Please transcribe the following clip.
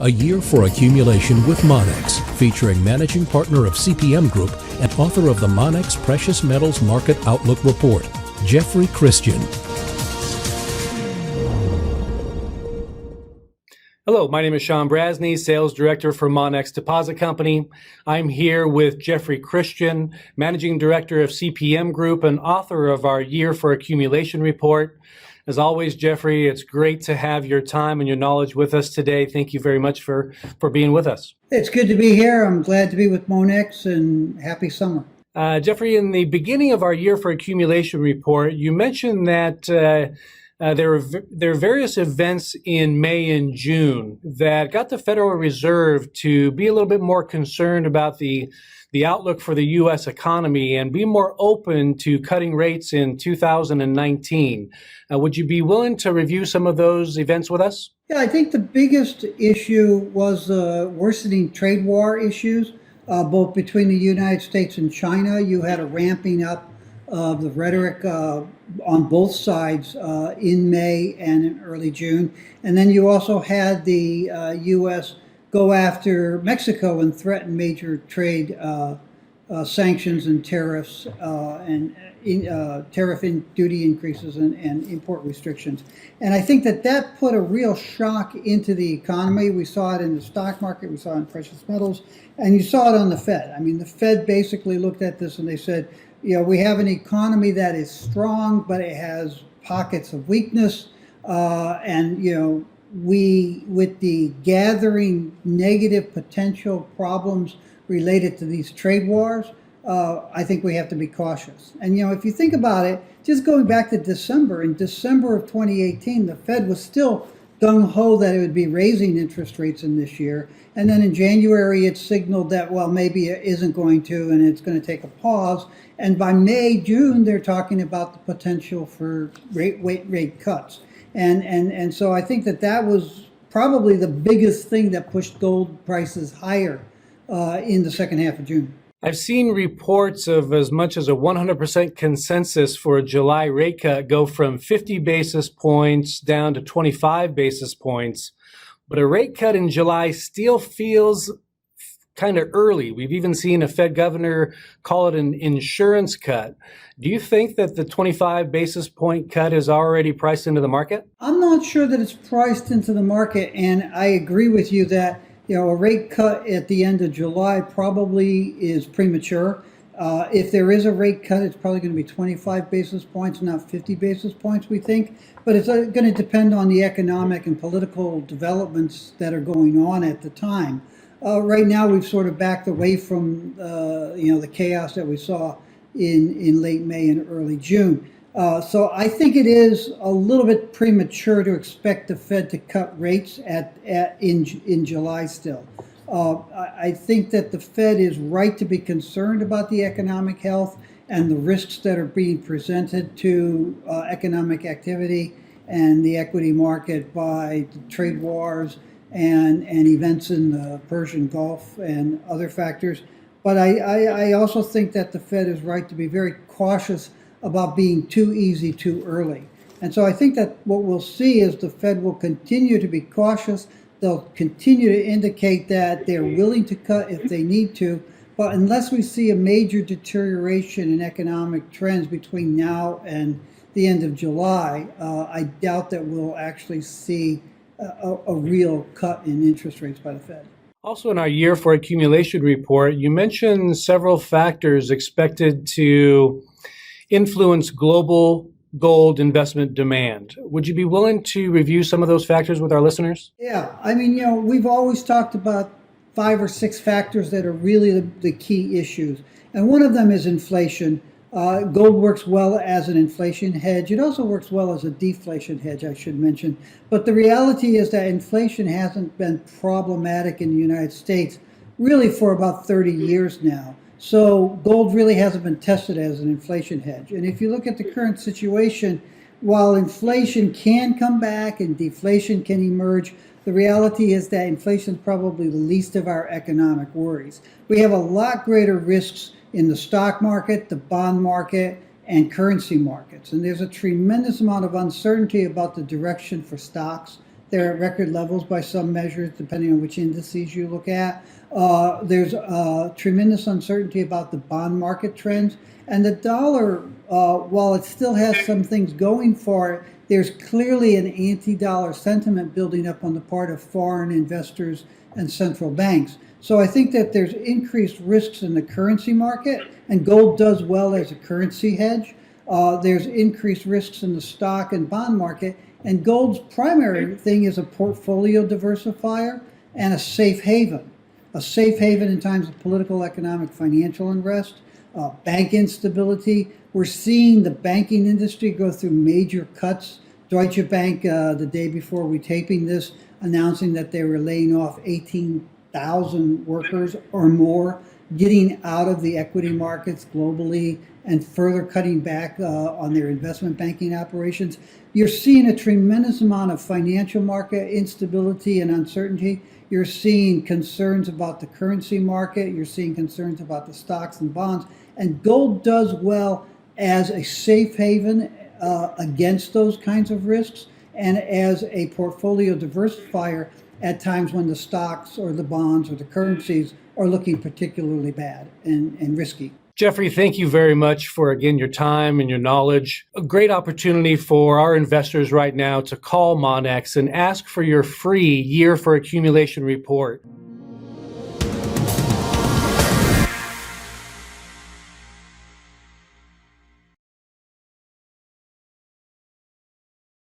A Year for Accumulation with Monex, featuring managing partner of CPM Group and author of the Monex Precious Metals Market Outlook Report, Jeffrey Christian. Hello, my name is Sean Brasney, Sales Director for Monex Deposit Company. I'm here with Jeffrey Christian, Managing Director of CPM Group and author of our Year for Accumulation report. As always, Jeffrey, it's great to have your time and your knowledge with us today. Thank you very much for being with us. It's good to be here. I'm glad to be with Monex, and happy summer. Jeffrey, in the beginning of our Year for Accumulation report, you mentioned that there are various events in May and June that got the Federal Reserve to be a little bit more concerned about the outlook for the U.S. economy and be more open to cutting rates in 2019. Would you be willing to review some of those events with us? Yeah, I think the biggest issue was worsening trade war issues, both between the United States and China. You had a ramping up of the rhetoric on both sides in May and in early June. And then you also had the U.S. go after Mexico and threaten major trade sanctions and tariffs and tariff and duty increases and import restrictions. And I think that put a real shock into the economy. We saw it in the stock market, we saw it in precious metals, and you saw it on the Fed. I mean, the Fed basically looked at this and they said, you know, we have an economy that is strong, but it has pockets of weakness. And, you know, with the gathering negative potential problems related to these trade wars, I think we have to be cautious. And, you know, if you think about it, just going back to December, in December of 2018, the Fed was still gung-ho that it would be raising interest rates in this year. And then in January, it signaled that, well, maybe it isn't going to, and it's going to take a pause. And by May, June, they're talking about the potential for rate cuts. And so I think that was probably the biggest thing that pushed gold prices higher in the second half of June. I've seen reports of as much as a 100% consensus for a July rate cut go from 50 basis points down to 25 basis points. But a rate cut in July still feels kind of early. We've even seen a Fed governor call it an insurance cut. Do you think that the 25 basis point cut is already priced into the market? I'm not sure that it's priced into the market, and I agree with you that, you know, a rate cut at the end of July probably is premature. If there is a rate cut, it's probably going to be 25 basis points, not 50 basis points, we think. But it's going to depend on the economic and political developments that are going on at the time. Right now, we've sort of backed away from the chaos that we saw in late May and early June. So I think it is a little bit premature to expect the Fed to cut rates in July still. I think that the Fed is right to be concerned about the economic health and the risks that are being presented to economic activity and the equity market by the trade wars and events in the Persian Gulf and other factors. But I also think that the Fed is right to be very cautious about being too easy too early. And so I think that what we'll see is the Fed will continue to be cautious. They'll continue to indicate that they're willing to cut if they need to. But unless we see a major deterioration in economic trends between now and the end of July, I doubt that we'll actually see a real cut in interest rates by the Fed. Also in our Year for Accumulation report, you mentioned several factors expected to influence global gold investment demand. Would you be willing to review some of those factors with our listeners? Yeah, I mean, you know, we've always talked about 5 or 6 factors that are really the key issues. And one of them is inflation. Gold works well as an inflation hedge. It also works well as a deflation hedge, I should mention. But the reality is that inflation hasn't been problematic in the United States really for about 30 years now. So gold really hasn't been tested as an inflation hedge. And if you look at the current situation, while inflation can come back and deflation can emerge, the reality is that inflation is probably the least of our economic worries. We have a lot greater risks in the stock market, the bond market, and currency markets. And there's a tremendous amount of uncertainty about the direction for stocks They're at record levels by some measures, depending on which indices you look at. There's tremendous uncertainty about the bond market trends. And the dollar, while it still has some things going for it, there's clearly an anti-dollar sentiment building up on the part of foreign investors and central banks. So I think that there's increased risks in the currency market, and gold does well as a currency hedge. There's increased risks in the stock and bond market, and gold's primary thing is a portfolio diversifier and a safe haven. A safe haven in times of political, economic, financial unrest, bank instability. We're seeing the banking industry go through major cuts. Deutsche Bank, the day before we taping this, announcing that they were laying off 18,000 workers or more, getting out of the equity markets globally and further cutting back on their investment banking operations. You're seeing a tremendous amount of financial market instability and uncertainty. You're seeing concerns about the currency market. You're seeing concerns about the stocks and bonds. And gold does well as a safe haven against those kinds of risks and as a portfolio diversifier at times when the stocks or the bonds or the currencies are looking particularly bad and risky. Jeffrey, thank you very much for, again, your time and your knowledge. A great opportunity for our investors right now to call Monex and ask for your free Year for Accumulation report.